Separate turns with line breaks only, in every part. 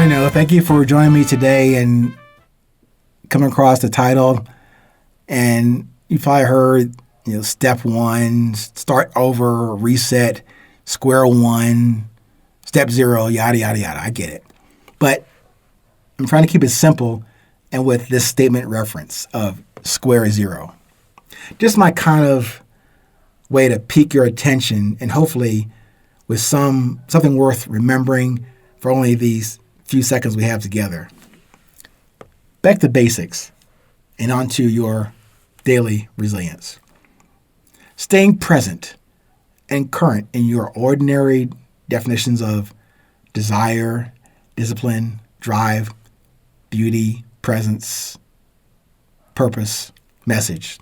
Thank you for joining me today and coming across the title. And you probably heard, step one, start over, reset, square one, step zero, yada, yada, yada. I get it. But I'm trying to keep it simple and with this statement reference of square zero. Just my kind of way to pique your attention and hopefully with something worth remembering for only these few seconds we have together. Back to basics and onto your daily resilience. Staying present and current in your ordinary definitions of desire, discipline, drive, beauty, presence, purpose, message.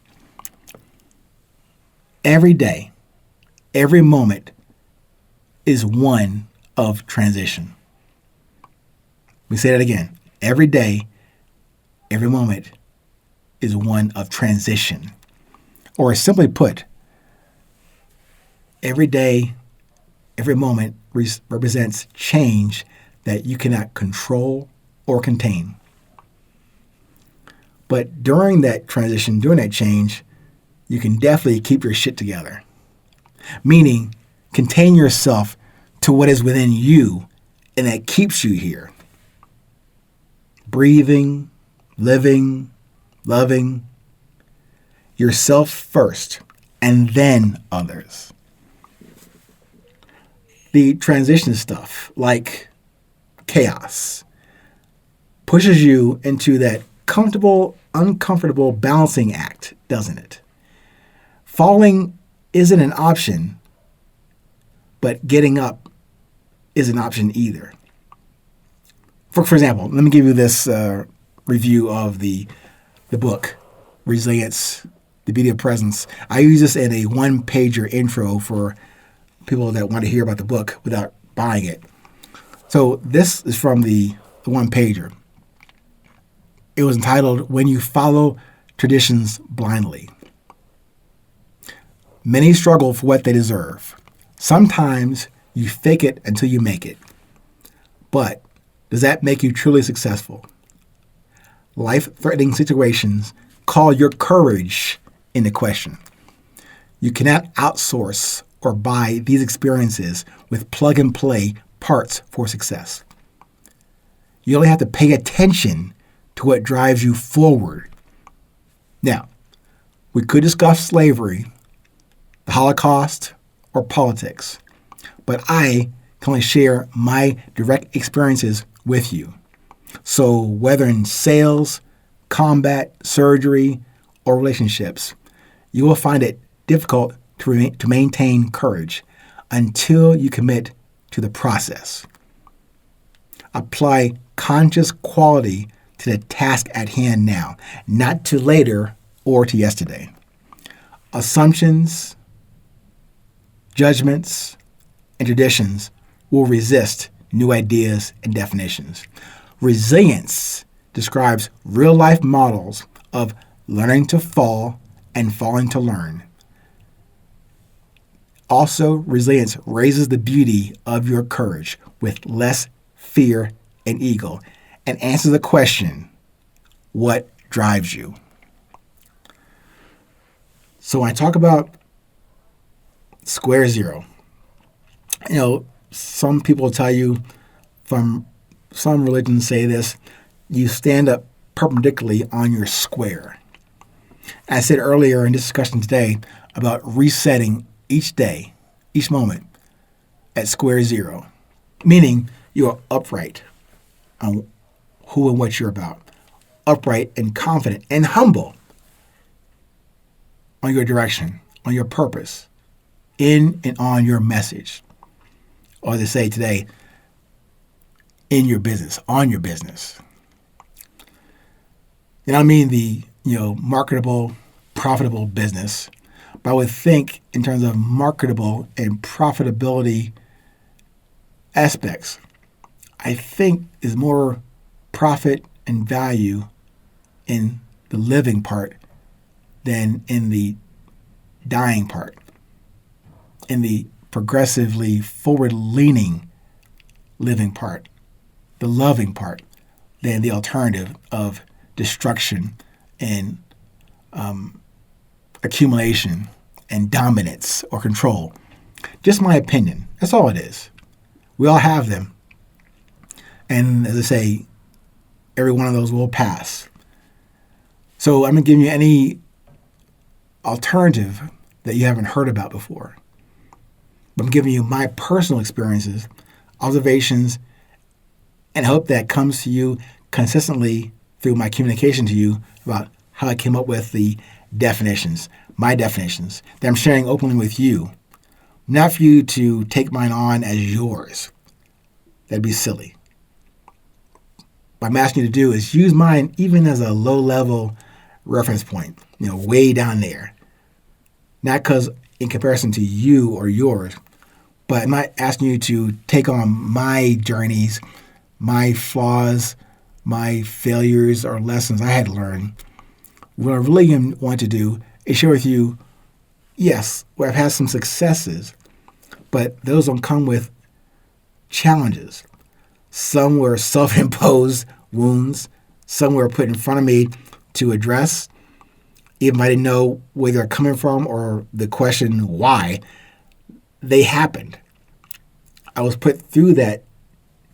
Every day, every moment is one of transition. We say that again. Every day, every moment is one of transition. Or simply put, every day, every moment represents change that you cannot control or contain. But during that transition, during that change, you can definitely keep your shit together. Meaning, contain yourself to what is within you and that keeps you here. Breathing, living, loving yourself first and then others. The transition stuff, like chaos, pushes you into that comfortable, uncomfortable balancing act, doesn't it? Falling isn't an option, but getting up is an option either. For example, let me give you this review of the book, Resilience, The Beauty of Presence. I use this in a one-pager intro for people that want to hear about the book without buying it. So this is from the one-pager. It was entitled, When You Follow Traditions Blindly. Many struggle for what they deserve. Sometimes you fake it until you make it. But does that make you truly successful? Life-threatening situations call your courage into question. You cannot outsource or buy these experiences with plug-and-play parts for success. You only have to pay attention to what drives you forward. Now, we could discuss slavery, the Holocaust, or politics, but I can only share my direct experiences with you. So whether in sales, combat, surgery, or relationships, you will find it difficult to maintain courage until you commit to the process. Apply conscious quality to the task at hand now, not to later or to yesterday. Assumptions, judgments, and traditions will resist new ideas and definitions. Resilience describes real-life models of learning to fall and falling to learn. Also, resilience raises the beauty of your courage with less fear and ego and answers the question, what drives you? So when I talk about square zero, some people tell you from some religions say this, you stand up perpendicularly on your square. I said earlier in this discussion today about resetting each day, each moment at square zero, meaning you are upright on who and what you're about, upright and confident and humble on your direction, on your purpose, in and on your message. Or as they say today, in your business, on your business. And I mean the, marketable, profitable business. But I would think in terms of marketable and profitability aspects, I think is more profit and value in the living part than in the dying part, in the progressively forward-leaning living part the loving part, than the alternative of destruction and accumulation and dominance or control. Just my opinion. That's all it is. We all have them. And as I say, every one of those will pass. So I'm not giving you any alternative that you haven't heard about before. But I'm giving you my personal experiences, observations, and hope that comes to you consistently through my communication to you about how I came up with the definitions, my definitions, that I'm sharing openly with you. Not for you to take mine on as yours. That'd be silly. What I'm asking you to do is use mine even as a low-level reference point, way down there. Not because in comparison to you or yours, but I'm not asking you to take on my journeys, my flaws, my failures or lessons I had to learn. What I really want to do is share with you, yes, where I've had some successes, but those don't come with challenges. Some were self-imposed wounds. Some were put in front of me to address, even if I didn't know where they're coming from or the question why. They happened. I was put through that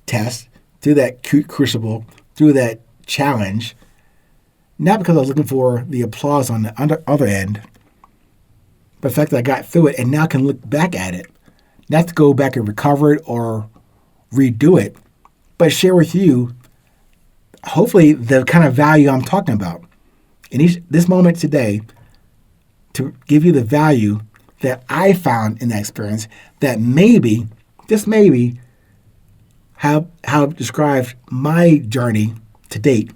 test, through that crucible, through that challenge, not because I was looking for the applause on the other end, but the fact that I got through it and now can look back at it, not to go back and recover it or redo it, but share with you, hopefully, the kind of value I'm talking about in this moment today, to give you the value that I found in that experience that maybe, just maybe, how I've described my journey to date,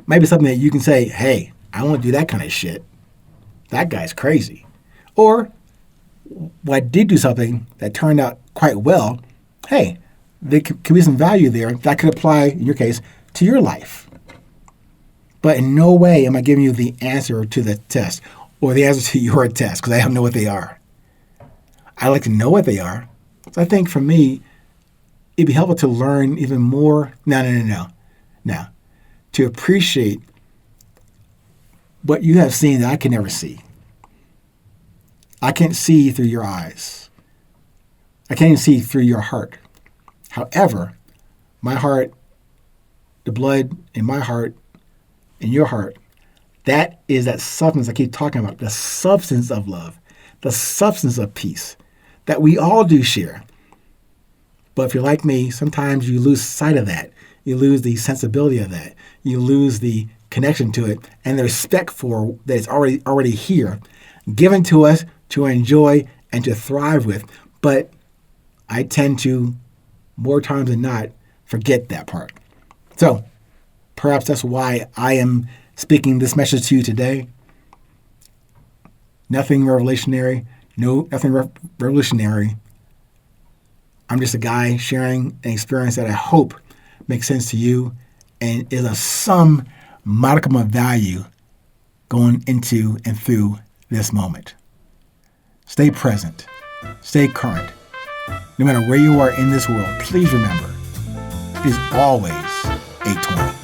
might be something that you can say, hey, I won't do that kind of shit. That guy's crazy. Or, well, I did do something that turned out quite well. Hey, there could be some value there that could apply, in your case, to your life. But in no way am I giving you the answer to the test or the answer to your test, because I don't know what they are. I like to know what they are. So I think for me, it'd be helpful to learn even more. No. To appreciate what you have seen that I can never see. I can't see through your eyes. I can't even see through your heart. However, my heart, the blood in my heart, in your heart, that is that substance I keep talking about, the substance of love, the substance of peace that we all do share. But if you're like me, sometimes you lose sight of that. You lose the sensibility of that. You lose the connection to it and the respect for that it's already here, given to us to enjoy and to thrive with. But I tend to, more times than not, forget that part. So perhaps that's why I am speaking this message to you today. Nothing revolutionary. Nothing revolutionary. I'm just a guy sharing an experience that I hope makes sense to you and is of some modicum of value going into and through this moment. Stay present. Stay current. No matter where you are in this world, please remember, it is always 820.